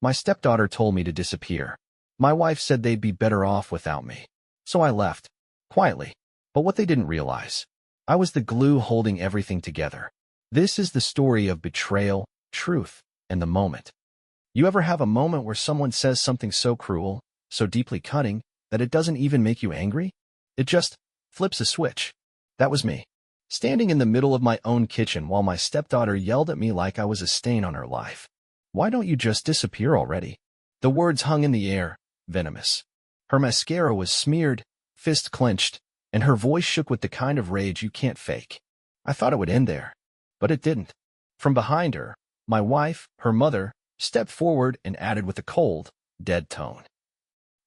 My stepdaughter told me to disappear. My wife said they'd be better off without me. So I left, quietly. But what they didn't realize, I was the glue holding everything together. This is the story of betrayal, truth, and the moment. You ever have a moment where someone says something so cruel, so deeply cutting, that it doesn't even make you angry? It just flips a switch. That was me, standing in the middle of my own kitchen while my stepdaughter yelled at me like I was a stain on her life. Why don't you just disappear already? The words hung in the air, venomous. Her mascara was smeared, fist clenched, and her voice shook with the kind of rage you can't fake. I thought it would end there, but it didn't. From behind her, my wife, her mother, stepped forward and added with a cold, dead tone.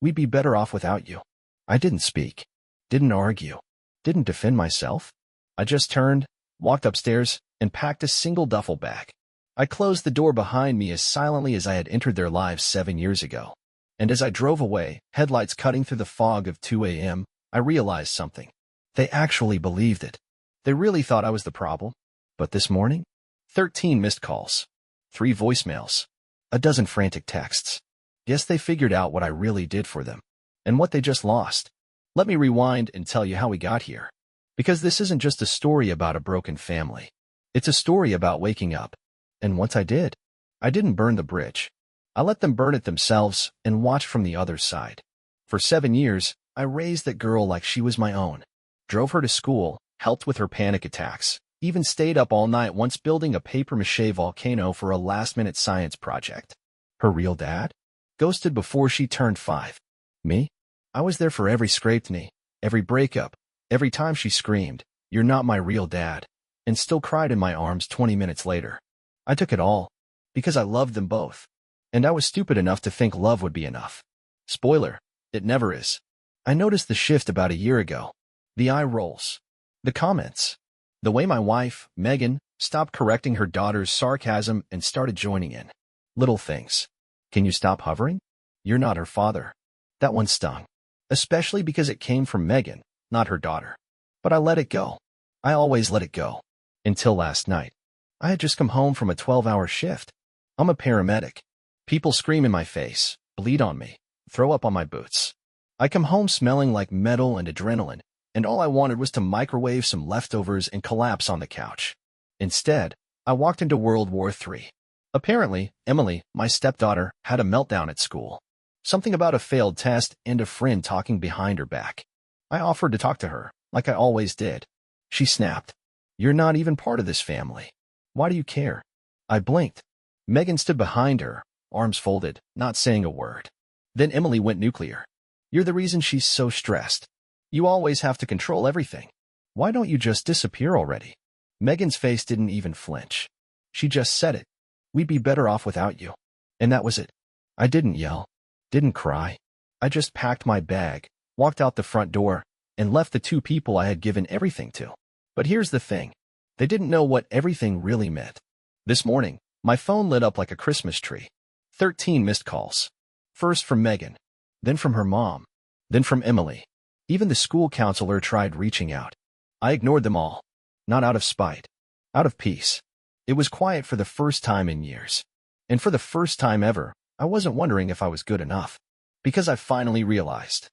We'd be better off without you. I didn't speak, didn't argue, didn't defend myself. I just turned, walked upstairs, and packed a single duffel bag. I closed the door behind me as silently as I had entered their lives 7 years ago. And as I drove away, headlights cutting through the fog of 2 a.m., I realized something. They actually believed it. They really thought I was the problem. But this morning, 13 missed calls, 3 voicemails, a dozen frantic texts. Guess they figured out what I really did for them, and what they just lost. Let me rewind and tell you how we got here. Because this isn't just a story about a broken family. It's a story about waking up. And once I did, I didn't burn the bridge. I let them burn it themselves and watched from the other side. For 7 years, I raised that girl like she was my own. Drove her to school, helped with her panic attacks, even stayed up all night once building a papier-mâché volcano for a last-minute science project. Her real dad? Ghosted before she turned 5. Me? I was there for every scraped knee, every breakup, every time she screamed, "You're not my real dad," and still cried in my arms 20 minutes later. I took it all, because I loved them both. And I was stupid enough to think love would be enough. Spoiler, it never is. I noticed the shift about a year ago. The eye rolls. The comments. The way my wife, Megan, stopped correcting her daughter's sarcasm and started joining in. Little things. Can you stop hovering? You're not her father. That one stung. Especially because it came from Megan, not her daughter. But I let it go. I always let it go. Until last night. I had just come home from a 12-hour shift. I'm a paramedic. People scream in my face, bleed on me, throw up on my boots. I come home smelling like metal and adrenaline, and all I wanted was to microwave some leftovers and collapse on the couch. Instead, I walked into World War III. Apparently, Emily, my stepdaughter, had a meltdown at school. Something about a failed test and a friend talking behind her back. I offered to talk to her, like I always did. She snapped. "You're not even part of this family. Why do you care?" I blinked. Megan stood behind her, arms folded, not saying a word. Then Emily went nuclear. "You're the reason she's so stressed. You always have to control everything. Why don't you just disappear already?" Megan's face didn't even flinch. She just said it. "We'd be better off without you." And that was it. I didn't yell, didn't cry. I just packed my bag, walked out the front door, and left the 2 people I had given everything to. But here's the thing. They didn't know what everything really meant. This morning, my phone lit up like a Christmas tree. 13 missed calls. First from Megan, then from her mom, then from Emily. Even the school counselor tried reaching out. I ignored them all. Not out of spite. Out of peace. It was quiet for the first time in years. And for the first time ever, I wasn't wondering if I was good enough. Because I finally realized.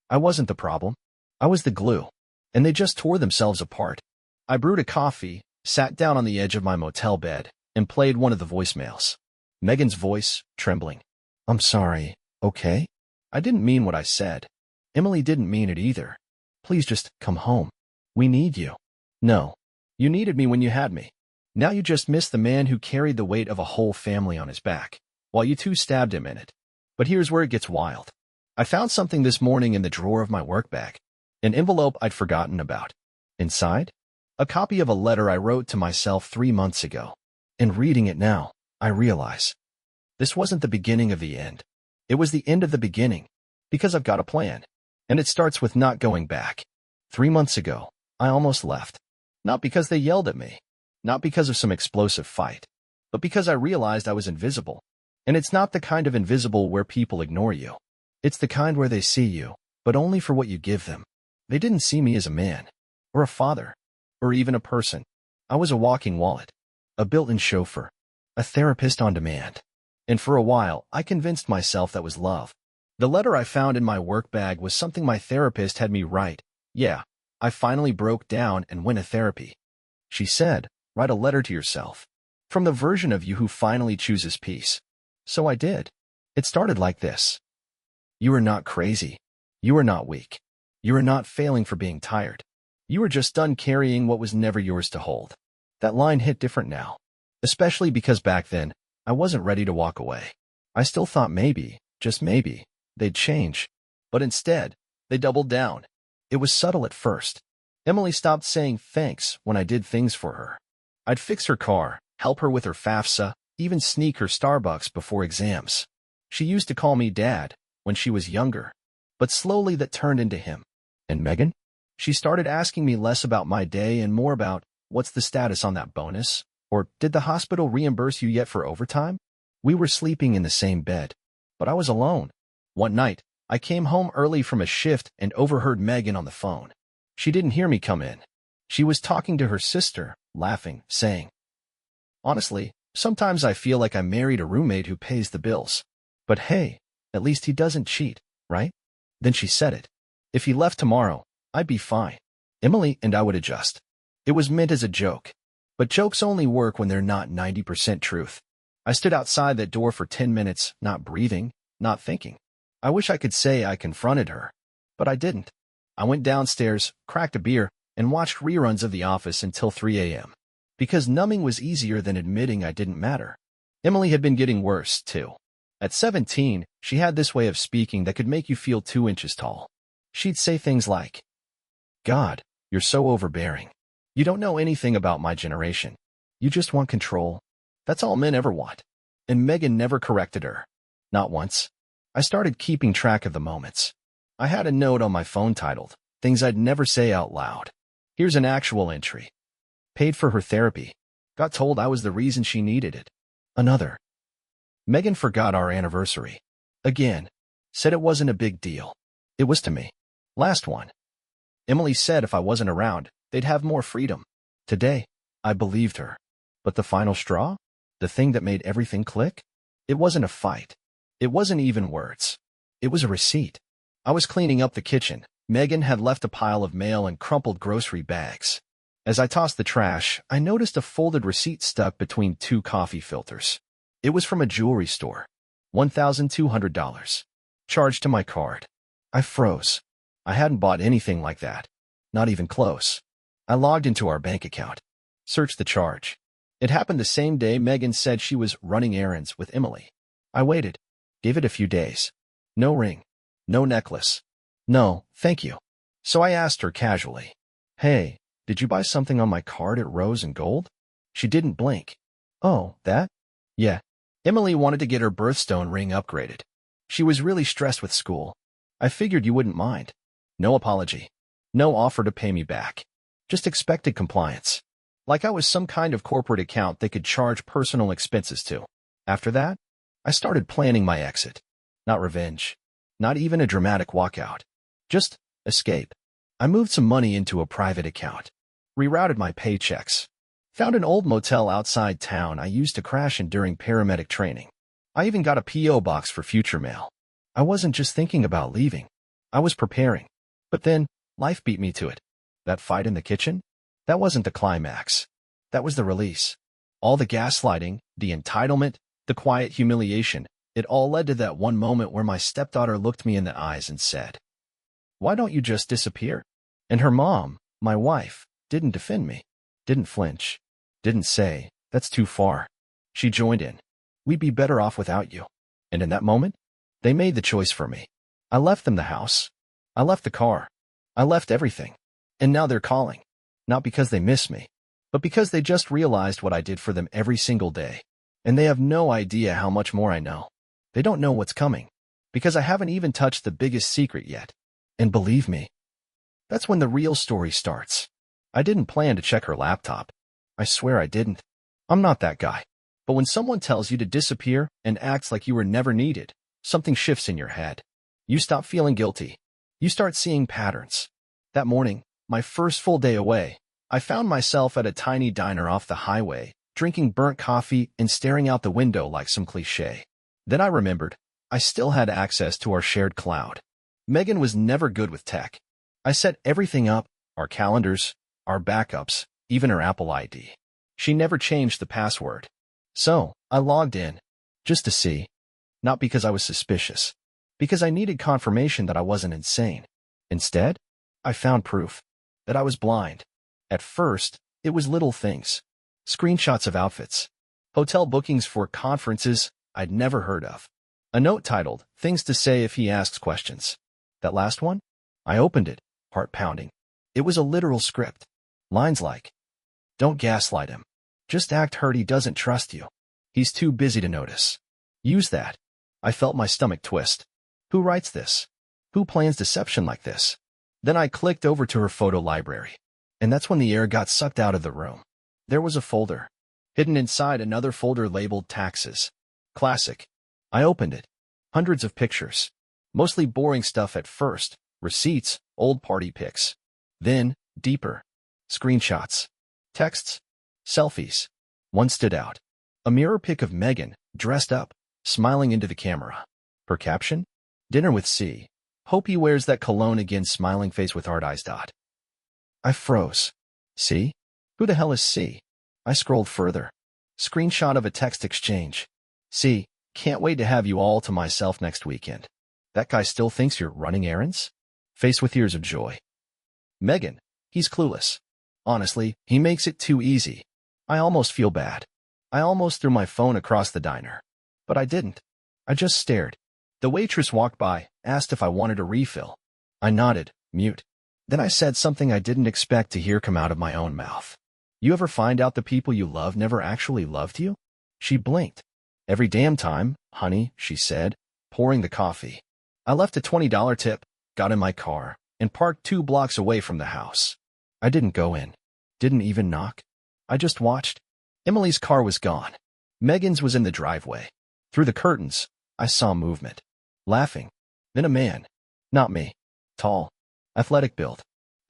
I wasn't the problem. I was the glue. And they just tore themselves apart. I brewed a coffee, sat down on the edge of my motel bed, and played one of the voicemails. Megan's voice, trembling. "I'm sorry, okay? I didn't mean what I said. Emily didn't mean it either. Please just come home. We need you." "No. You needed me when you had me. Now you just missed the man who carried the weight of a whole family on his back, while you 2 stabbed him in it." But here's where it gets wild. I found something this morning in the drawer of my work bag. An envelope I'd forgotten about. Inside? A copy of a letter I wrote to myself 3 months ago. And reading it now, I realize. This wasn't the beginning of the end. It was the end of the beginning. Because I've got a plan. And it starts with not going back. 3 months ago, I almost left. Not because they yelled at me. Not because of some explosive fight. But because I realized I was invisible. And it's not the kind of invisible where people ignore you. It's the kind where they see you, but only for what you give them. They didn't see me as a man. Or a father. Or even a person. I was a walking wallet. A built-in chauffeur. A therapist on demand. And for a while, I convinced myself that was love. The letter I found in my work bag was something my therapist had me write. Yeah, I finally broke down and went to therapy. She said, write a letter to yourself. From the version of you who finally chooses peace. So I did. It started like this. You are not crazy. You are not weak. You are not failing for being tired. You are just done carrying what was never yours to hold. That line hit different now. Especially because back then, I wasn't ready to walk away. I still thought maybe, just maybe, they'd change. But instead, they doubled down. It was subtle at first. Emily stopped saying thanks when I did things for her. I'd fix her car, help her with her FAFSA, even sneak her Starbucks before exams. She used to call me Dad when she was younger. But slowly that turned into him. And Megan? She started asking me less about my day and more about, what's the status on that bonus? Or did the hospital reimburse you yet for overtime? We were sleeping in the same bed, but I was alone. One night, I came home early from a shift and overheard Megan on the phone. She didn't hear me come in. She was talking to her sister, laughing, saying, honestly, sometimes I feel like I married a roommate who pays the bills. But hey, at least he doesn't cheat, right? Then she said it. If he left tomorrow, I'd be fine. Emily and I would adjust. It was meant as a joke. But jokes only work when they're not 90% truth. I stood outside that door for 10 minutes, not breathing, not thinking. I wish I could say I confronted her, but I didn't. I went downstairs, cracked a beer, and watched reruns of The Office until 3 a.m. Because numbing was easier than admitting I didn't matter. Emily had been getting worse, too. At 17, she had this way of speaking that could make you feel 2 inches tall. She'd say things like, God, you're so overbearing. You don't know anything about my generation. You just want control. That's all men ever want. And Megan never corrected her. Not once. I started keeping track of the moments. I had a note on my phone titled, Things I'd Never Say Out Loud. Here's an actual entry. Paid for her therapy. Got told I was the reason she needed it. Another. Megan forgot our anniversary. Again. Said it wasn't a big deal. It was to me. Last one. Emily said if I wasn't around, they'd have more freedom. Today, I believed her. But the final straw? The thing that made everything click? It wasn't a fight. It wasn't even words. It was a receipt. I was cleaning up the kitchen. Megan had left a pile of mail and crumpled grocery bags. As I tossed the trash, I noticed a folded receipt stuck between 2 coffee filters. It was from a jewelry store. $1,200. Charged to my card. I froze. I hadn't bought anything like that. Not even close. I logged into our bank account. Searched the charge. It happened the same day Megan said she was running errands with Emily. I waited. Gave it a few days. No ring. No necklace. No, thank you. So I asked her casually, hey, did you buy something on my card at Rose and Gold? She didn't blink. Oh, that? Yeah. Emily wanted to get her birthstone ring upgraded. She was really stressed with school. I figured you wouldn't mind. No apology. No offer to pay me back. Just expected compliance. Like I was some kind of corporate account they could charge personal expenses to. After that, I started planning my exit. Not revenge. Not even a dramatic walkout. Just escape. I moved some money into a private account. Rerouted my paychecks. Found an old motel outside town I used to crash in during paramedic training. I even got a P.O. box for future mail. I wasn't just thinking about leaving. I was preparing. But then, life beat me to it. That fight in the kitchen? That wasn't the climax. That was the release. All the gaslighting, the entitlement, the quiet humiliation, it all led to that one moment where my stepdaughter looked me in the eyes and said, why don't you just disappear? And her mom, my wife, didn't defend me, didn't flinch, didn't say, that's too far. She joined in. We'd be better off without you. And in that moment, they made the choice for me. I left them the house. I left the car. I left everything. And now they're calling. Not because they miss me, but because they just realized what I did for them every single day. And they have no idea how much more I know. They don't know what's coming, because I haven't even touched the biggest secret yet. And believe me, that's when the real story starts. I didn't plan to check her laptop. I swear I didn't. I'm not that guy. But when someone tells you to disappear and acts like you were never needed, something shifts in your head. You stop feeling guilty. You start seeing patterns. That morning, my first full day away, I found myself at a tiny diner off the highway, drinking burnt coffee and staring out the window like some cliché. Then I remembered I still had access to our shared cloud. Megan was never good with tech. I set everything up, our calendars, our backups, even her Apple ID. She never changed the password. So, I logged in, just to see. Not because I was suspicious. Because I needed confirmation that I wasn't insane. Instead, I found proof that I was blind. At first, it was little things. Screenshots of outfits. Hotel bookings for conferences I'd never heard of. A note titled, "Things to Say If He Asks Questions." That last one? I opened it, heart pounding. It was a literal script. Lines like, "Don't gaslight him. Just act hurt he doesn't trust you. He's too busy to notice." Use that. I felt my stomach twist. Who writes this? Who plans deception like this? Then I clicked over to her photo library. And that's when the air got sucked out of the room. There was a folder. Hidden inside another folder labeled taxes. Classic. I opened it. Hundreds of pictures. Mostly boring stuff at first. Receipts, old party pics. Then, deeper. Screenshots. Texts. Selfies. One stood out. A mirror pic of Megan, dressed up, smiling into the camera. Her caption? "Dinner with C. Hope he wears that cologne again," smiling face with hard eyes. I froze. C? Who the hell is C? I scrolled further. Screenshot of a text exchange. "C, can't wait to have you all to myself next weekend. That guy still thinks you're running errands?" Face with tears of joy. Megan, he's clueless. Honestly, he makes it too easy. I almost feel bad. I almost threw my phone across the diner. But I didn't. I just stared. The waitress walked by, asked if I wanted a refill. I nodded, mute. Then I said something I didn't expect to hear come out of my own mouth. "You ever find out the people you love never actually loved you?" She blinked. "Every damn time, honey," she said, pouring the coffee. I left a $20 tip, got in my car, and parked 2 blocks away from the house. I didn't go in. Didn't even knock. I just watched. Emily's car was gone. Megan's was in the driveway. Through the curtains, I saw movement. Laughing. Then a man. Not me. Tall. Athletic build.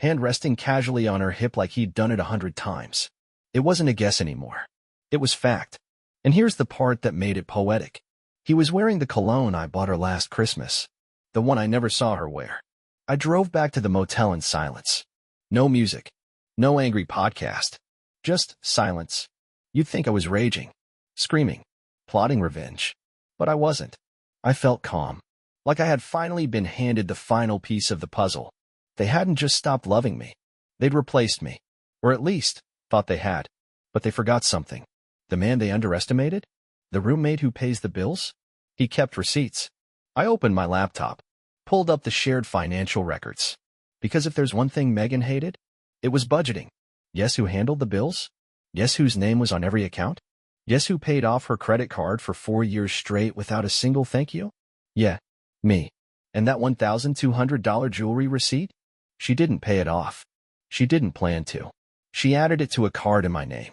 Hand resting casually on her hip like he'd done it 100 times. It wasn't a guess anymore. It was fact. And here's the part that made it poetic. He was wearing the cologne I bought her last Christmas. The one I never saw her wear. I drove back to the motel in silence. No music. No angry podcast. Just silence. You'd think I was raging. Screaming. Plotting revenge. But I wasn't. I felt calm. Like I had finally been handed the final piece of the puzzle. They hadn't just stopped loving me. They'd replaced me. Or at least, thought they had. But they forgot something. The man they underestimated? The roommate who pays the bills? He kept receipts. I opened my laptop. Pulled up the shared financial records. Because if there's one thing Megan hated, it was budgeting. Guess who handled the bills? Guess whose name was on every account? Guess who paid off her credit card for 4 years straight without a single thank you? Yeah, me. And that $1,200 jewelry receipt? She didn't pay it off. She didn't plan to. She added it to a card in my name.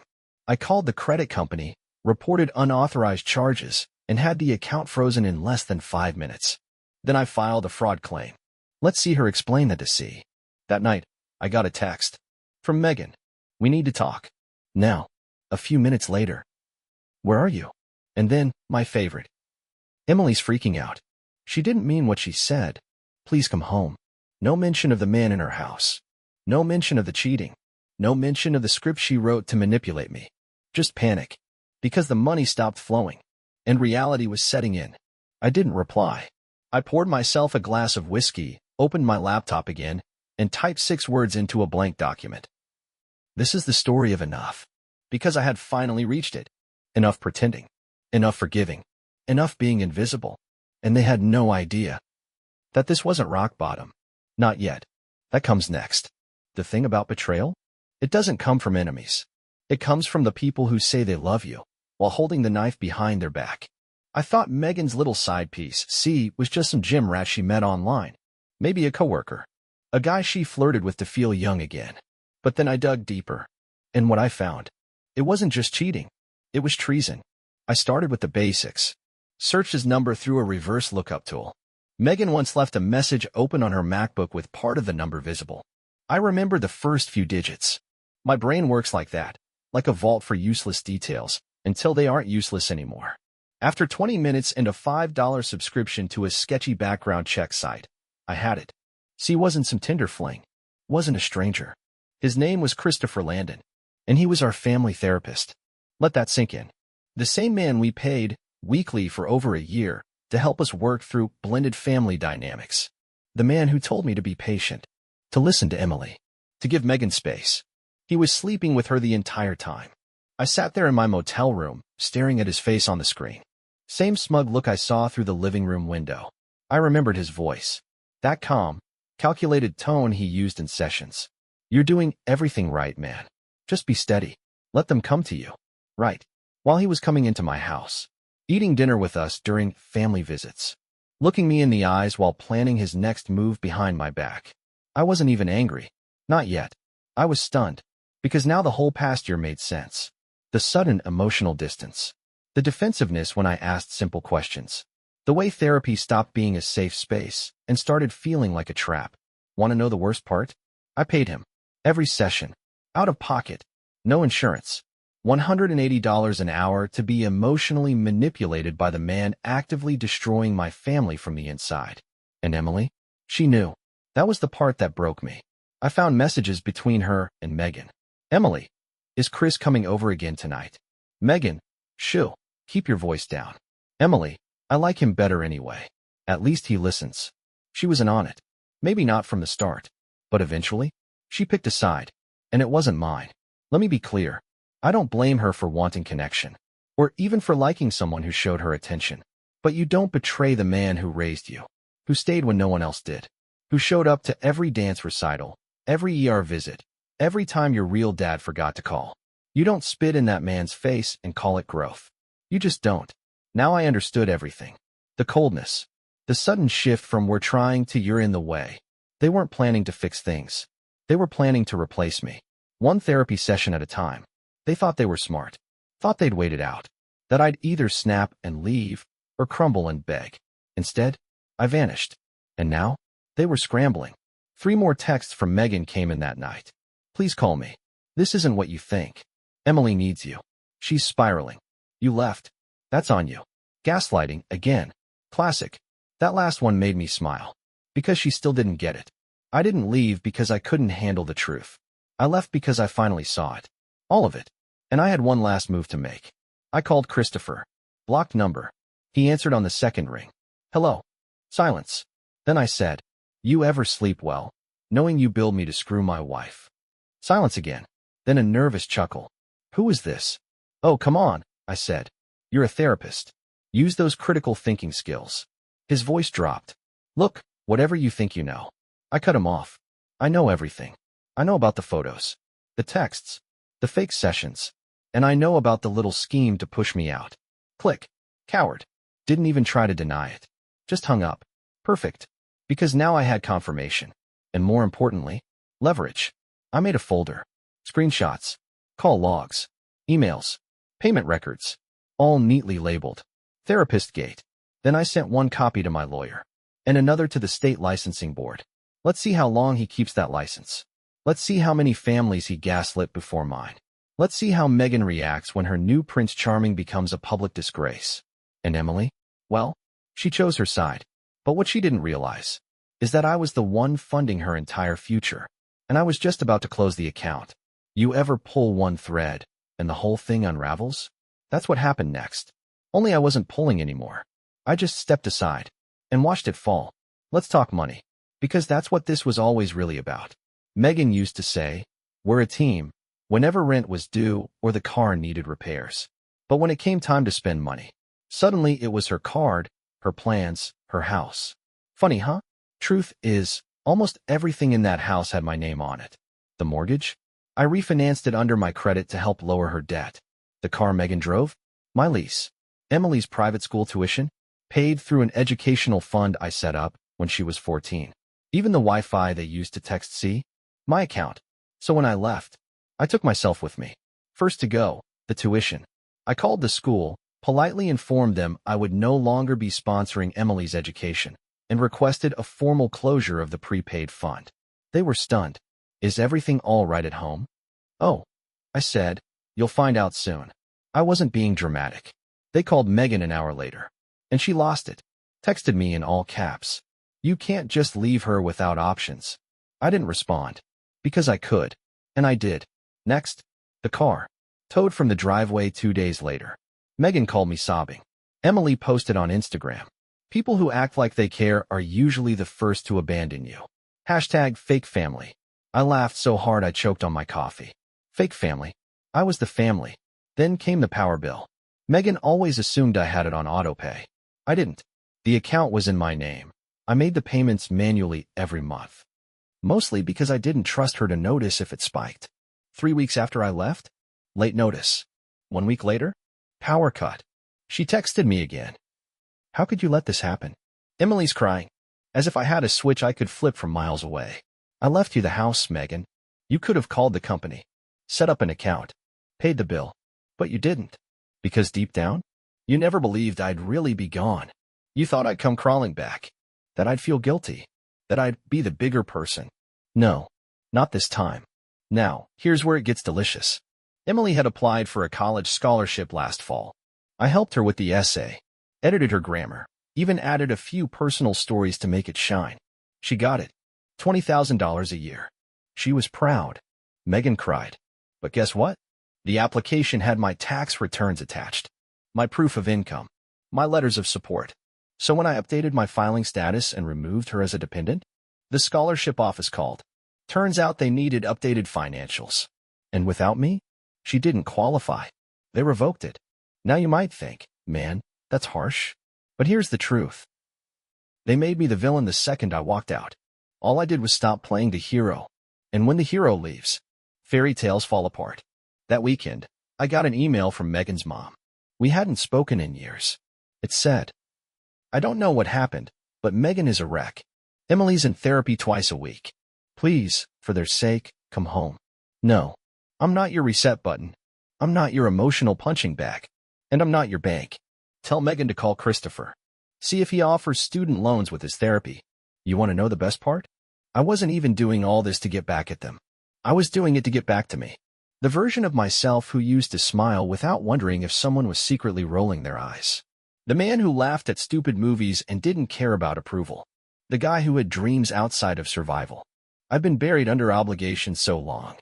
I called the credit company, reported unauthorized charges, and had the account frozen in less than 5 minutes. Then I filed a fraud claim. Let's see her explain that to C. That night, I got a text. From Megan. "We need to talk. Now." A few minutes later. "Where are you?" And then, my favorite. "Emily's freaking out. She didn't mean what she said. Please come home." No mention of the man in her house. No mention of the cheating. No mention of the script she wrote to manipulate me. Just panic. Because the money stopped flowing. And reality was setting in. I didn't reply. I poured myself a glass of whiskey, opened my laptop again, and typed 6 words into a blank document. This is the story of enough. Because I had finally reached it. Enough pretending. Enough forgiving. Enough being invisible. And they had no idea that this wasn't rock bottom. Not yet. That comes next. The thing about betrayal? It doesn't come from enemies. It comes from the people who say they love you, while holding the knife behind their back. I thought Megan's little side piece, C, was just some gym rat she met online. Maybe a coworker. A guy she flirted with to feel young again. But then I dug deeper. And what I found, it wasn't just cheating. It was treason. I started with the basics. Searched his number through a reverse lookup tool. Megan once left a message open on her MacBook with part of the number visible. I remember the first few digits. My brain works like that, like a vault for useless details, until they aren't useless anymore. After 20 minutes and a $5 subscription to a sketchy background check site, I had it. See, wasn't some Tinder fling. Wasn't a stranger. His name was Christopher Landon, and he was our family therapist. Let that sink in. The same man we paid weekly for over a year to help us work through blended family dynamics. The man who told me to be patient, to listen to Emily, to give Megan space. He was sleeping with her the entire time. I sat there in my motel room, staring at his face on the screen. Same smug look I saw through the living room window. I remembered his voice. That calm, calculated tone he used in sessions. You're doing everything right, man. Just be steady. Let them come to you. Right. While he was coming into my house, eating dinner with us during family visits, looking me in the eyes while planning his next move behind my back. I wasn't even angry. Not yet. I was stunned, because now the whole past year made sense. The sudden emotional distance. The defensiveness when I asked simple questions. The way therapy stopped being a safe space and started feeling like a trap. Want to know the worst part? I paid him. Every session. Out of pocket. No insurance. $180 an hour to be emotionally manipulated by the man actively destroying my family from the inside. And Emily? She knew. That was the part that broke me. I found messages between her and Megan. Emily, is Chris coming over again tonight? Megan, shoo, keep your voice down. Emily, I like him better anyway. At least he listens. She wasn't on it. Maybe not from the start. But eventually, she picked a side. And it wasn't mine. Let me be clear. I don't blame her for wanting connection. Or even for liking someone who showed her attention. But you don't betray the man who raised you. Who stayed when no one else did. Who showed up to every dance recital, every ER visit, every time your real dad forgot to call. You don't spit in that man's face and call it growth. You just don't. Now I understood everything. The coldness. The sudden shift from we're trying to you're in the way. They weren't planning to fix things. They were planning to replace me. One therapy session at a time. They thought they were smart. Thought they'd wait it out. That I'd either snap and leave or crumble and beg. Instead, I vanished. And now, they were scrambling. 3 more texts from Megan came in that night. Please call me. This isn't what you think. Emily needs you. She's spiraling. You left. That's on you. Gaslighting, again. Classic. That last one made me smile. Because she still didn't get it. I didn't leave because I couldn't handle the truth. I left because I finally saw it. All of it. And I had one last move to make. I called Christopher. Blocked number. He answered on the second ring. Hello. Silence. Then I said, you ever sleep well, knowing you billed me to screw my wife? Silence again. Then a nervous chuckle. Who is this? Oh, come on, I said. You're a therapist. Use those critical thinking skills. His voice dropped. Look, whatever you think you know. I cut him off. I know everything. I know about the photos, the texts, the fake sessions, and I know about the little scheme to push me out. Click. Coward. Didn't even try to deny it. Just hung up. Perfect. Because now I had confirmation. And more importantly, leverage. I made a folder. Screenshots. Call logs. Emails. Payment records. All neatly labeled. Therapist gate. Then I sent one copy to my lawyer. And another to the state licensing board. Let's see how long he keeps that license. Let's see how many families he gaslit before mine. Let's see how Megan reacts when her new Prince Charming becomes a public disgrace. And Emily? Well, she chose her side. But what she didn't realize is that I was the one funding her entire future. And I was just about to close the account. You ever pull one thread, and the whole thing unravels? That's what happened next. Only I wasn't pulling anymore. I just stepped aside and watched it fall. Let's talk money. Because that's what this was always really about. Megan used to say, we're a team, whenever rent was due or the car needed repairs. But when it came time to spend money, suddenly it was her card, her plans, her house. Funny, huh? Truth is, almost everything in that house had my name on it. The mortgage? I refinanced it under my credit to help lower her debt. The car Megan drove? My lease. Emily's private school tuition? Paid through an educational fund I set up when she was 14. Even the Wi-Fi they used to text see? My account. So when I left, I took myself with me. First to go, the tuition. I called the school, politely informed them I would no longer be sponsoring Emily's education, and requested a formal closure of the prepaid fund. They were stunned. Is everything all right at home? Oh, I said, you'll find out soon. I wasn't being dramatic. They called Megan an hour later, and she lost it. Texted me in all caps. You can't just leave her without options. I didn't respond, because I could, and I did. Next, the car. Towed from the driveway 2 days later. Megan called me sobbing. Emily posted on Instagram. People who act like they care are usually the first to abandon you. Hashtag fake family. I laughed so hard I choked on my coffee. Fake family. I was the family. Then came the power bill. Megan always assumed I had it on autopay. I didn't. The account was in my name. I made the payments manually every month. Mostly because I didn't trust her to notice if it spiked. 3 weeks after I left, late notice. 1 week later, power cut. She texted me again. How could you let this happen? Emily's crying, as if I had a switch I could flip from miles away. I left you the house, Megan. You could have called the company, set up an account, paid the bill, but you didn't. Because deep down, you never believed I'd really be gone. You thought I'd come crawling back, that I'd feel guilty, that I'd be the bigger person. No, not this time. Now, here's where it gets delicious. Emily had applied for a college scholarship last fall. I helped her with the essay, edited her grammar, even added a few personal stories to make it shine. She got it. $20,000 a year. She was proud. Megan cried. But guess what? The application had my tax returns attached, my proof of income, my letters of support. So when I updated my filing status and removed her as a dependent, the scholarship office called. Turns out they needed updated financials. And without me, she didn't qualify. They revoked it. Now you might think, man, that's harsh. But here's the truth. They made me the villain the second I walked out. All I did was stop playing the hero. And when the hero leaves, fairy tales fall apart. That weekend, I got an email from Megan's mom. We hadn't spoken in years. It said, I don't know what happened, but Megan is a wreck. Emily's in therapy twice a week. Please, for their sake, come home. No, I'm not your reset button. I'm not your emotional punching bag. And I'm not your bank. Tell Megan to call Christopher. See if he offers student loans with his therapy. You want to know the best part? I wasn't even doing all this to get back at them. I was doing it to get back to me. The version of myself who used to smile without wondering if someone was secretly rolling their eyes. The man who laughed at stupid movies and didn't care about approval. The guy who had dreams outside of survival. I've been buried under obligations so long.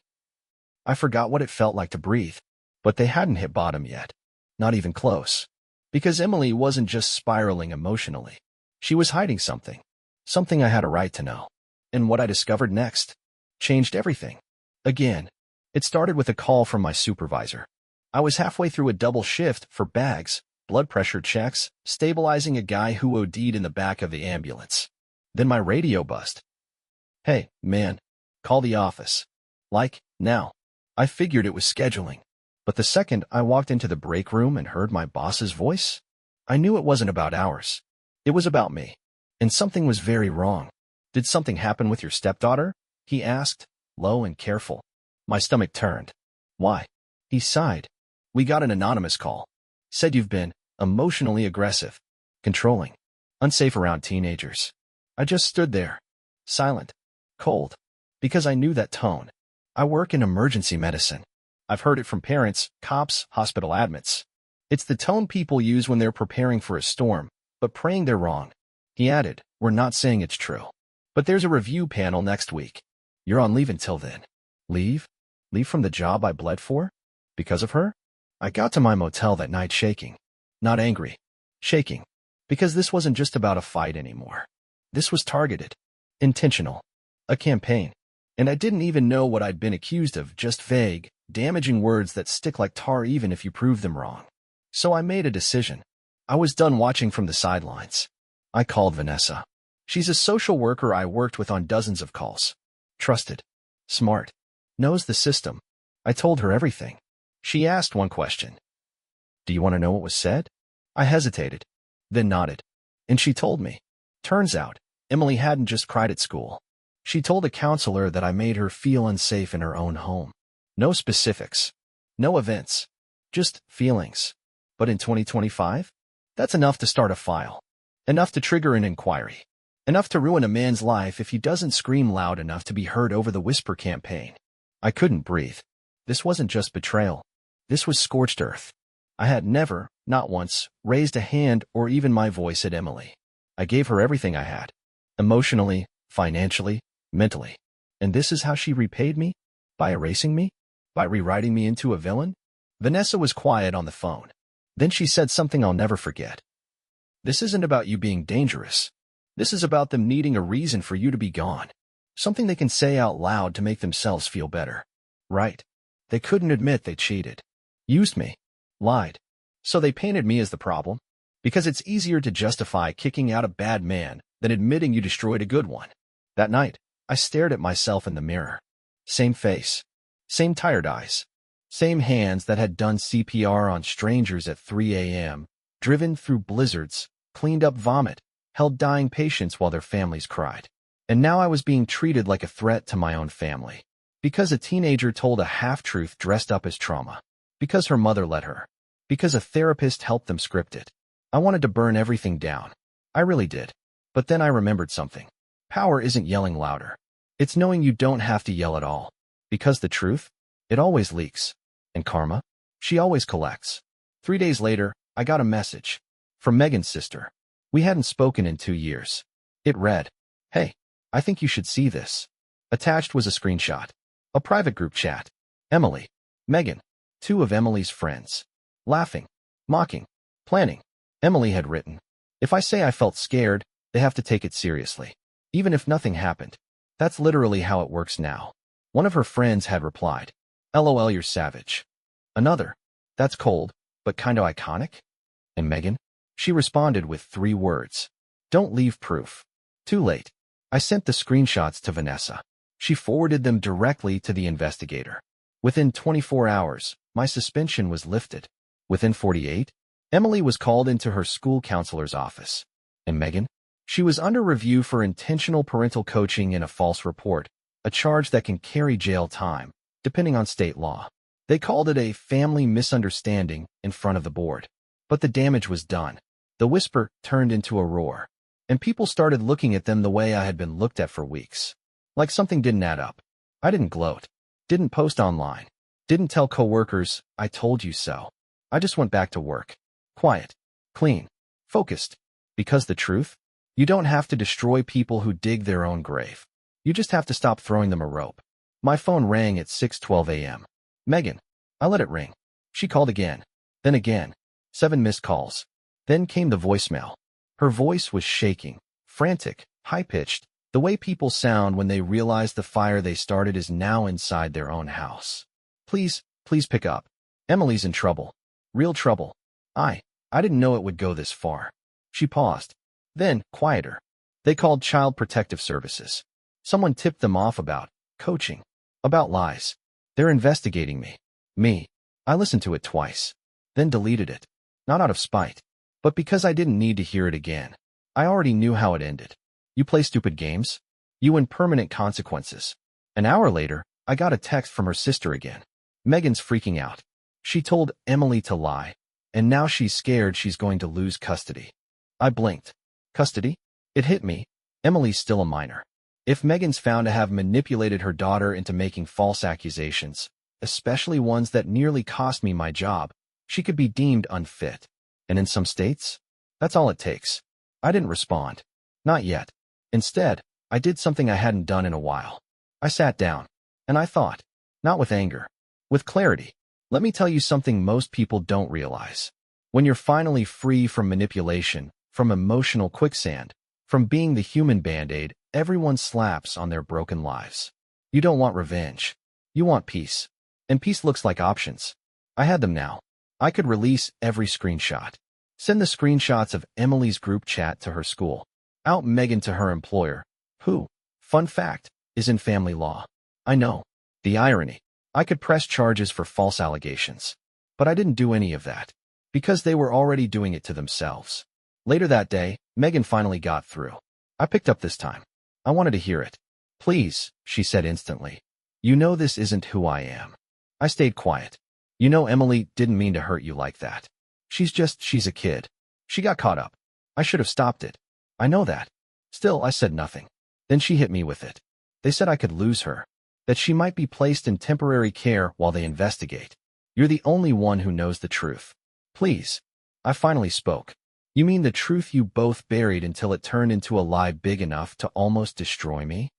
I forgot what it felt like to breathe. But they hadn't hit bottom yet. Not even close. Because Emily wasn't just spiraling emotionally. She was hiding something. Something I had a right to know. And what I discovered next changed everything. Again, it started with a call from my supervisor. I was halfway through a double shift for bags, blood pressure checks, stabilizing a guy who OD'd in the back of the ambulance. Then my radio buzzed. Hey, man, call the office. Like, now. I figured it was scheduling. But the second I walked into the break room and heard my boss's voice, I knew it wasn't about hours. It was about me. And something was very wrong. Did something happen with your stepdaughter? He asked, low and careful. My stomach turned. Why? He sighed. We got an anonymous call. Said you've been emotionally aggressive, controlling, unsafe around teenagers. I just stood there, silent, cold, because I knew that tone. I work in emergency medicine. I've heard it from parents, cops, hospital admits. It's the tone people use when they're preparing for a storm, but praying they're wrong. He added, we're not saying it's true. But there's a review panel next week. You're on leave until then. Leave? Leave from the job I bled for? Because of her? I got to my motel that night shaking. Not angry. Shaking. Because this wasn't just about a fight anymore. This was targeted. Intentional. A campaign. And I didn't even know what I'd been accused of, just vague, damaging words that stick like tar even if you prove them wrong. So I made a decision. I was done watching from the sidelines. I called Vanessa. She's a social worker I worked with on dozens of calls. Trusted. Smart. Knows the system. I told her everything. She asked one question. Do you want to know what was said? I hesitated, then nodded. And she told me. Turns out, Emily hadn't just cried at school. She told a counselor that I made her feel unsafe in her own home. No specifics. No events. Just feelings. But in 2025? That's enough to start a file. Enough to trigger an inquiry. Enough to ruin a man's life if he doesn't scream loud enough to be heard over the whisper campaign. I couldn't breathe. This wasn't just betrayal. This was scorched earth. I had never, not once, raised a hand or even my voice at Emily. I gave her everything I had. Emotionally, financially, mentally. And this is how she repaid me? By erasing me? By rewriting me into a villain? Vanessa was quiet on the phone. Then she said something I'll never forget. This isn't about you being dangerous. This is about them needing a reason for you to be gone. Something they can say out loud to make themselves feel better. Right. They couldn't admit they cheated. Used me. Lied. So they painted me as the problem. Because it's easier to justify kicking out a bad man than admitting you destroyed a good one. That night, I stared at myself in the mirror. Same face. Same tired eyes. Same hands that had done CPR on strangers at 3 a.m., driven through blizzards, cleaned up vomit, held dying patients while their families cried. And now I was being treated like a threat to my own family. Because a teenager told a half-truth dressed up as trauma. Because her mother let her. Because a therapist helped them script it. I wanted to burn everything down. I really did. But then I remembered something. Power isn't yelling louder. It's knowing you don't have to yell at all. Because the truth? It always leaks. And karma? She always collects. 3 days later, I got a message. From Megan's sister. We hadn't spoken in 2 years. It read, "Hey, I think you should see this." Attached was a screenshot. A private group chat. Emily. Megan. 2 of Emily's friends. Laughing. Mocking. Planning. Emily had written, "If I say I felt scared, they have to take it seriously. Even if nothing happened." That's literally how it works now. One of her friends had replied, "LOL, you're savage." Another, "That's cold, but kinda iconic." And Megan? She responded with 3 words. "Don't leave proof." Too late. I sent the screenshots to Vanessa. She forwarded them directly to the investigator. Within 24 hours, my suspension was lifted. Within 48, Emily was called into her school counselor's office. And Megan? She was under review for intentional parental coaching in a false report, a charge that can carry jail time, depending on state law. They called it a family misunderstanding in front of the board. But the damage was done. The whisper turned into a roar. And people started looking at them the way I had been looked at for weeks. Like something didn't add up. I didn't gloat. Didn't post online. Didn't tell coworkers, "I told you so." I just went back to work. Quiet. Clean. Focused. Because the truth? You don't have to destroy people who dig their own grave. You just have to stop throwing them a rope. My phone rang at 6:12 a.m. Megan. I let it ring. She called again. Then again. 7 missed calls. Then came the voicemail. Her voice was shaking, frantic, high-pitched, the way people sound when they realize the fire they started is now inside their own house. Please pick up. Emily's in trouble. Real trouble. I didn't know it would go this far." She paused. Then, quieter. "They called Child Protective Services. Someone tipped them off about coaching. About lies. They're investigating me." Me. I listened to it twice. Then deleted it. Not out of spite. But because I didn't need to hear it again. I already knew how it ended. You play stupid games? You win permanent consequences. An hour later, I got a text from her sister again. Megan's freaking out. She told Emily to lie, and now she's scared she's going to lose custody. I blinked. Custody? It hit me. Emily's still a minor. If Megan's found to have manipulated her daughter into making false accusations, especially ones that nearly cost me my job, she could be deemed unfit. And in some states, that's all it takes. I didn't respond. Not yet. Instead, I did something I hadn't done in a while. I sat down, and I thought, not with anger, with clarity. Let me tell you something most people don't realize. When you're finally free from manipulation, from emotional quicksand, from being the human band-aid everyone slaps on their broken lives. You don't want revenge. You want peace. And peace looks like options. I had them now. I could release every screenshot. Send the screenshots of Emily's group chat to her school. Out Megan to her employer, who, fun fact, is in family law. I know. The irony. I could press charges for false allegations. But I didn't do any of that. Because they were already doing it to themselves. Later that day, Megan finally got through. I picked up this time. I wanted to hear it. "Please," she said instantly. "You know this isn't who I am." I stayed quiet. "You know Emily didn't mean to hurt you like that. She's a kid. She got caught up. I should have stopped it. I know that." Still, I said nothing. Then she hit me with it. They said I could lose her. That she might be placed in temporary care while they investigate. "You're the only one who knows the truth. Please." I finally spoke. You mean the truth you both buried until it turned into a lie big enough to almost destroy me?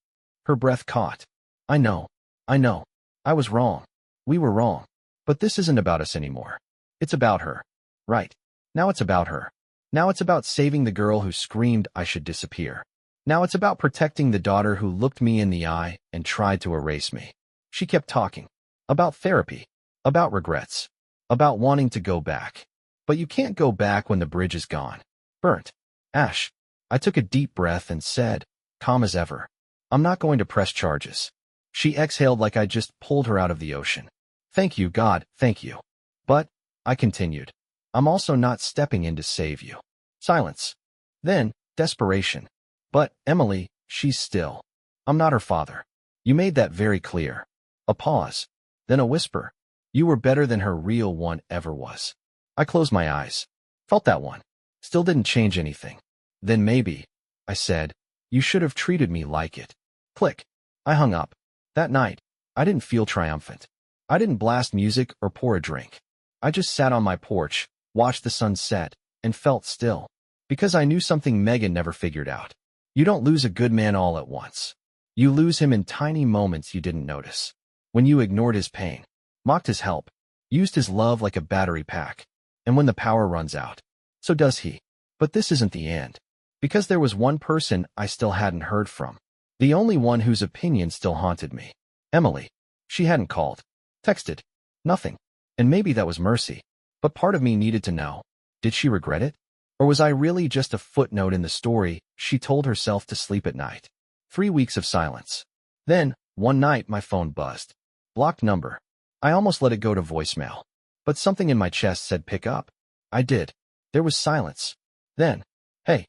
Her breath caught. I know. I know. I was wrong. We were wrong. But this isn't about us anymore. It's about her. Right. Now it's about her. Now it's about saving the girl who screamed I should disappear. Now it's about protecting the daughter who looked me in the eye and tried to erase me. She kept talking. About therapy. About regrets. About wanting to go back. But you can't go back when the bridge is gone. Burnt. Ash. I took a deep breath and said, calm as ever, I'm not going to press charges. She exhaled like I just pulled her out of the ocean. Thank you, God, thank you. But, I continued, I'm also not stepping in to save you. Silence. Then, desperation. But, Emily, she's still. I'm not her father. You made that very clear. A pause. Then a whisper. You were better than her real one ever was. I closed my eyes. Felt that one. Still didn't change anything. Then maybe, I said, you should have treated me like it. Click. I hung up. That night, I didn't feel triumphant. I didn't blast music or pour a drink. I just sat on my porch, watched the sun set, and felt still. Because I knew something Megan never figured out. You don't lose a good man all at once. You lose him in tiny moments you didn't notice. When you ignored his pain, mocked his help, used his love like a battery pack. And when the power runs out, so does he. But this isn't the end. Because there was one person I still hadn't heard from. The only one whose opinion still haunted me. Emily. She hadn't called. Texted. Nothing. And maybe that was mercy. But part of me needed to know. Did she regret it? Or was I really just a footnote in the story she told herself to sleep at night? 3 weeks of silence. Then, one night my phone buzzed. Blocked number. I almost let it go to voicemail. But something in my chest said pick up. I did. There was silence. Then, hey.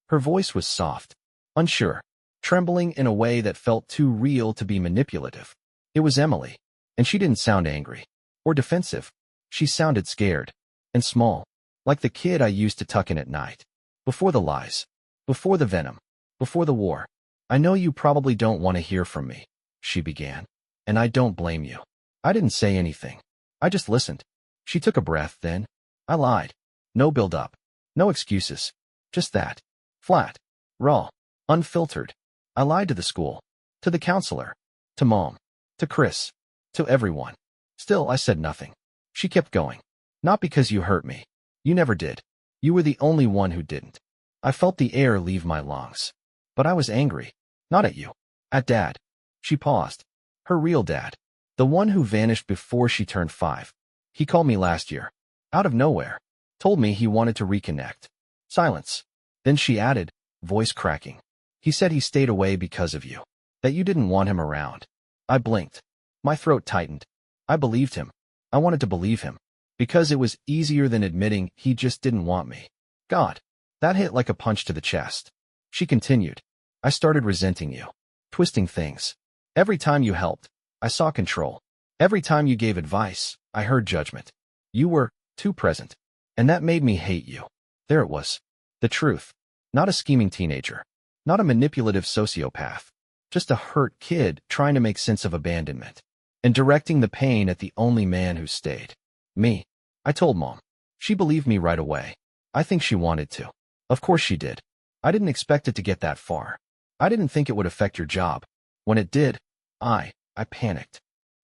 Her voice was soft. Unsure. Trembling in a way that felt too real to be manipulative. It was Emily. And she didn't sound angry. Or defensive. She sounded scared. And small. Like the kid I used to tuck in at night. Before the lies. Before the venom. Before the war. I know you probably don't want to hear from me, she began. And I don't blame you. I didn't say anything. I just listened. She took a breath, then. I lied. No build-up. No excuses. Just that. Flat. Raw. Unfiltered. I lied to the school. To the counselor. To Mom. To Chris. To everyone. Still, I said nothing. She kept going. Not because you hurt me. You never did. You were the only one who didn't. I felt the air leave my lungs. But I was angry. Not at you. At Dad. She paused. Her real dad. The one who vanished before she turned 5. He called me last year. Out of nowhere. Told me he wanted to reconnect. Silence. Then she added, voice cracking. He said he stayed away because of you. That you didn't want him around. I blinked. My throat tightened. I believed him. I wanted to believe him. Because it was easier than admitting he just didn't want me. God. That hit like a punch to the chest. She continued. I started resenting you. Twisting things. Every time you helped, I saw control. Every time you gave advice, I heard judgment. You were too present. And that made me hate you. There it was. The truth. Not a scheming teenager. Not a manipulative sociopath. Just a hurt kid trying to make sense of abandonment. And directing the pain at the only man who stayed. Me. I told Mom. She believed me right away. I think she wanted to. Of course she did. I didn't expect it to get that far. I didn't think it would affect your job. When it did, I panicked.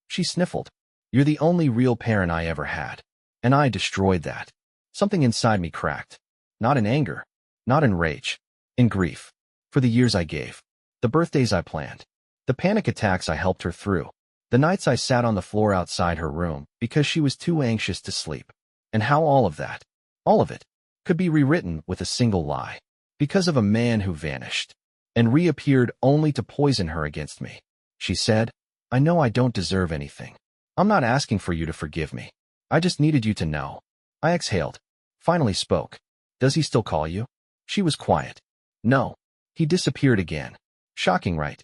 She sniffled. You're the only real parent I ever had. And I destroyed that. Something inside me cracked. Not in anger. Not in rage. In grief. For the years I gave. The birthdays I planned. The panic attacks I helped her through. The nights I sat on the floor outside her room because she was too anxious to sleep. And how all of that, all of it, could be rewritten with a single lie. Because of a man who vanished. And reappeared only to poison her against me. She said, I know I don't deserve anything. I'm not asking for you to forgive me. I just needed you to know. I exhaled. Finally spoke. Does he still call you? She was quiet. No. He disappeared again. Shocking, right?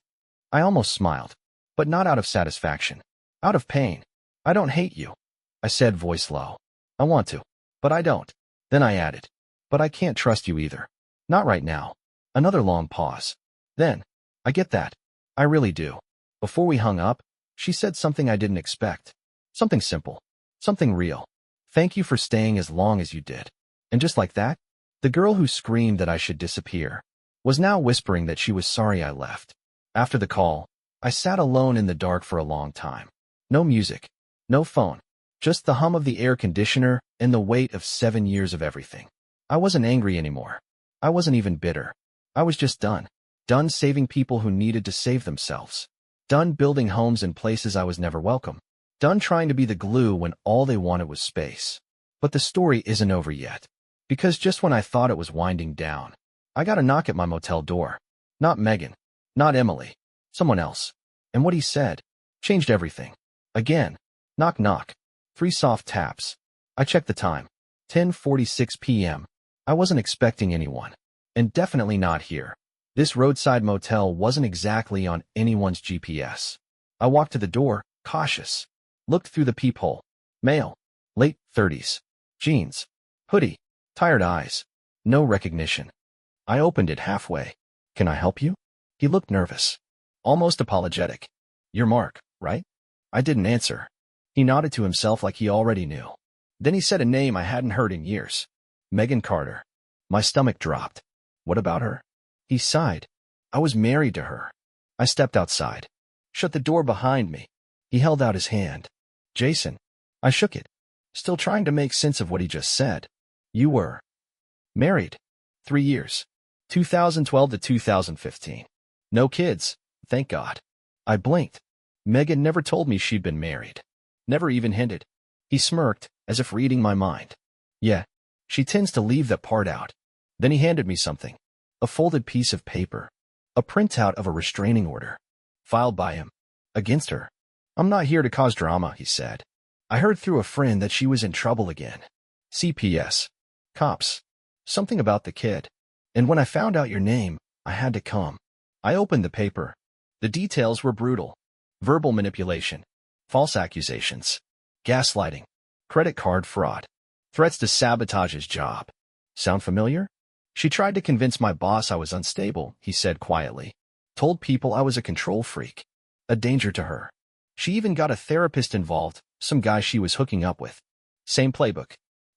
I almost smiled. But not out of satisfaction. Out of pain. I don't hate you. I said, voice low. I want to. But I don't. Then I added. But I can't trust you either. Not right now. Another long pause. Then, I get that. I really do. Before we hung up, she said something I didn't expect. Something simple. Something real. Thank you for staying as long as you did. And just like that, the girl who screamed that I should disappear was now whispering that she was sorry I left. After the call, I sat alone in the dark for a long time. No music, no phone, just the hum of the air conditioner and the weight of 7 years of everything. I wasn't angry anymore. I wasn't even bitter. I was just done. Done saving people who needed to save themselves. Done building homes in places I was never welcome. Done trying to be the glue when all they wanted was space. But the story isn't over yet. Because just when I thought it was winding down, I got a knock at my motel door. Not Megan. Not Emily. Someone else. And what he said changed everything. Again. Knock knock. 3 soft taps. I checked the time. 10:46 p.m. I wasn't expecting anyone. And definitely not here. This roadside motel wasn't exactly on anyone's GPS. I walked to the door, cautious. Looked through the peephole. Male. Late 30s. Jeans. Hoodie. Tired eyes. No recognition. I opened it halfway. Can I help you? He looked nervous. Almost apologetic. You're Mark, right? I didn't answer. He nodded to himself like he already knew. Then he said a name I hadn't heard in years. Megan Carter. My stomach dropped. What about her? He sighed. I was married to her. I stepped outside. Shut the door behind me. He held out his hand. Jason. I shook it. Still trying to make sense of what he just said. You were married. 3 years. 2012 to 2015. No kids, thank God. I blinked. Megan never told me she'd been married. Never even hinted. He smirked, as if reading my mind. Yeah, she tends to leave that part out. Then he handed me something. A folded piece of paper. A printout of a restraining order. Filed by him. Against her. I'm not here to cause drama, he said. I heard through a friend that she was in trouble again. CPS. Cops. Something about the kid. And when I found out your name, I had to come. I opened the paper. The details were brutal. Verbal manipulation. False accusations. Gaslighting. Credit card fraud. Threats to sabotage his job. Sound familiar? She tried to convince my boss I was unstable, he said quietly. Told people I was a control freak. A danger to her. She even got a therapist involved, some guy she was hooking up with. Same playbook.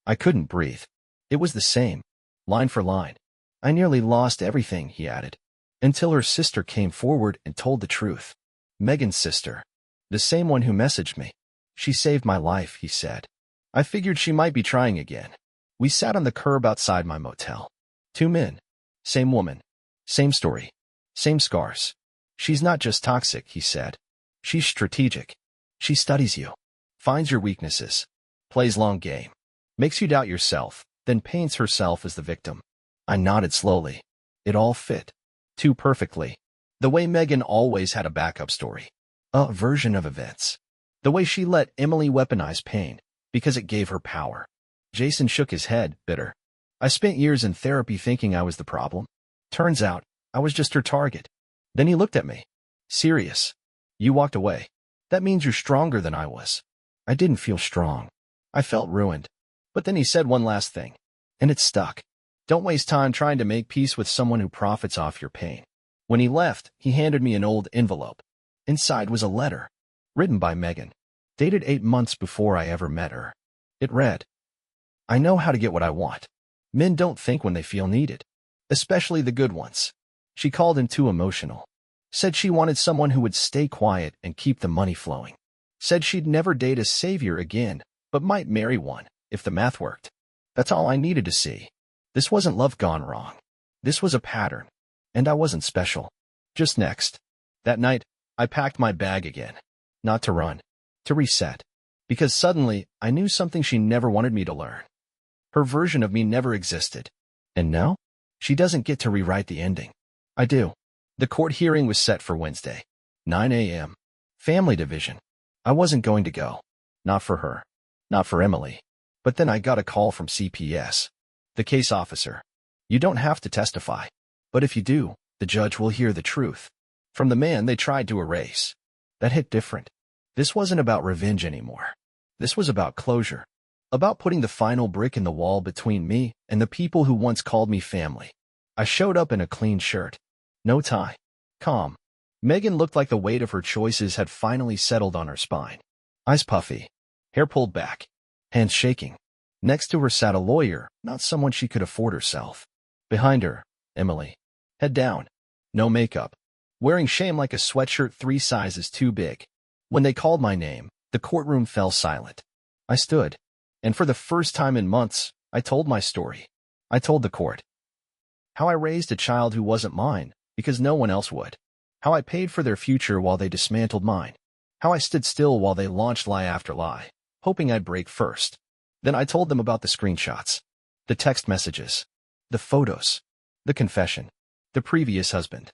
I couldn't breathe. It was the same. Line for line. I nearly lost everything, he added. Until her sister came forward and told the truth. Megan's sister. The same one who messaged me. She saved my life, he said. I figured she might be trying again. We sat on the curb outside my motel. 2 men. Same woman. Same story. Same scars. She's not just toxic, he said. She's strategic. She studies you. Finds your weaknesses. Plays long game. Makes you doubt yourself, then paints herself as the victim. I nodded slowly. It all fit. Too perfectly. The way Megan always had a backup story. A version of events. The way she let Emily weaponize pain, because it gave her power. Jason shook his head, bitter. I spent years in therapy thinking I was the problem. Turns out, I was just her target. Then he looked at me. Serious. You walked away. That means you're stronger than I was. I didn't feel strong. I felt ruined. But then he said one last thing. And it stuck. Don't waste time trying to make peace with someone who profits off your pain. When he left, he handed me an old envelope. Inside was a letter. Written by Megan. Dated 8 months before I ever met her. It read, I know how to get what I want. Men don't think when they feel needed. Especially the good ones. She called him too emotional. Said she wanted someone who would stay quiet and keep the money flowing. Said she'd never date a savior again, but might marry one, if the math worked. That's all I needed to see. This wasn't love gone wrong. This was a pattern. And I wasn't special. Just next. That night, I packed my bag again. Not to run. To reset. Because suddenly, I knew something she never wanted me to learn. Her version of me never existed. And now? She doesn't get to rewrite the ending. I do. The court hearing was set for Wednesday. 9 a.m. Family division. I wasn't going to go. Not for her. Not for Emily. But then I got a call from CPS. The case officer. You don't have to testify. But if you do, the judge will hear the truth. From the man they tried to erase. That hit different. This wasn't about revenge anymore. This was about closure. About putting the final brick in the wall between me and the people who once called me family. I showed up in a clean shirt. No tie. Calm. Megan looked like the weight of her choices had finally settled on her spine. Eyes puffy. Hair pulled back. Hands shaking. Next to her sat a lawyer, not someone she could afford herself. Behind her, Emily. Head down. No makeup. Wearing shame like a sweatshirt 3 sizes too big. When they called my name, the courtroom fell silent. I stood, and for the first time in months, I told my story. I told the court how I raised a child who wasn't mine, because no one else would. How I paid for their future while they dismantled mine. How I stood still while they launched lie after lie, hoping I'd break first. Then I told them about the screenshots, the text messages, the photos, the confession, the previous husband,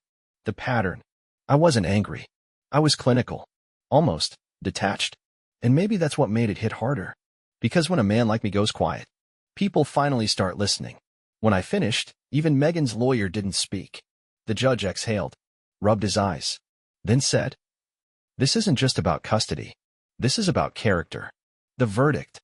the pattern. I wasn't angry. I was clinical, almost detached. And maybe that's what made it hit harder. Because when a man like me goes quiet, people finally start listening. When I finished, even Megan's lawyer didn't speak. The judge exhaled, rubbed his eyes, then said, "This isn't just about custody. This is about character." The verdict.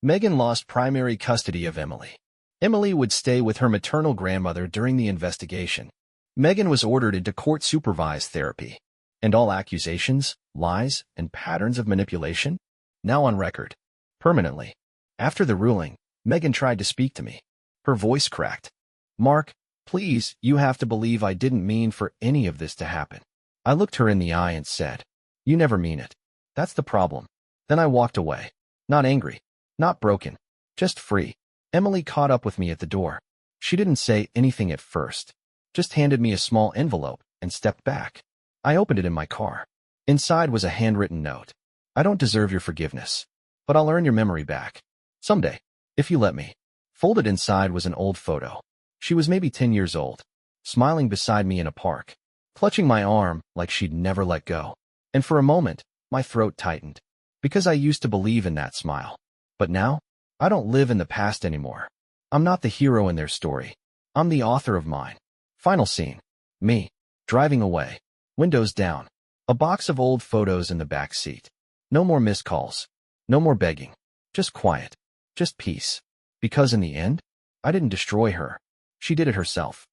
Megan lost primary custody of Emily. Emily would stay with her maternal grandmother during the investigation. Megan was ordered into court-supervised therapy. And all accusations, lies, and patterns of manipulation? Now on record. Permanently. After the ruling, Megan tried to speak to me. Her voice cracked. "Mark, please, you have to believe I didn't mean for any of this to happen." I looked her in the eye and said, "You never mean it. That's the problem." Then I walked away. Not angry. Not broken. Just free. Emily caught up with me at the door. She didn't say anything at first. Just handed me a small envelope and stepped back. I opened it in my car. Inside was a handwritten note. "I don't deserve your forgiveness, but I'll earn your memory back. Someday, if you let me." Folded inside was an old photo. She was maybe 10 years old, smiling beside me in a park, clutching my arm like she'd never let go. And for a moment, my throat tightened, because I used to believe in that smile. But now, I don't live in the past anymore. I'm not the hero in their story. I'm the author of mine. Final scene. Me, driving away. Windows down. A box of old photos in the back seat. No more missed calls. No more begging. Just quiet. Just peace. Because in the end, I didn't destroy her. She did it herself.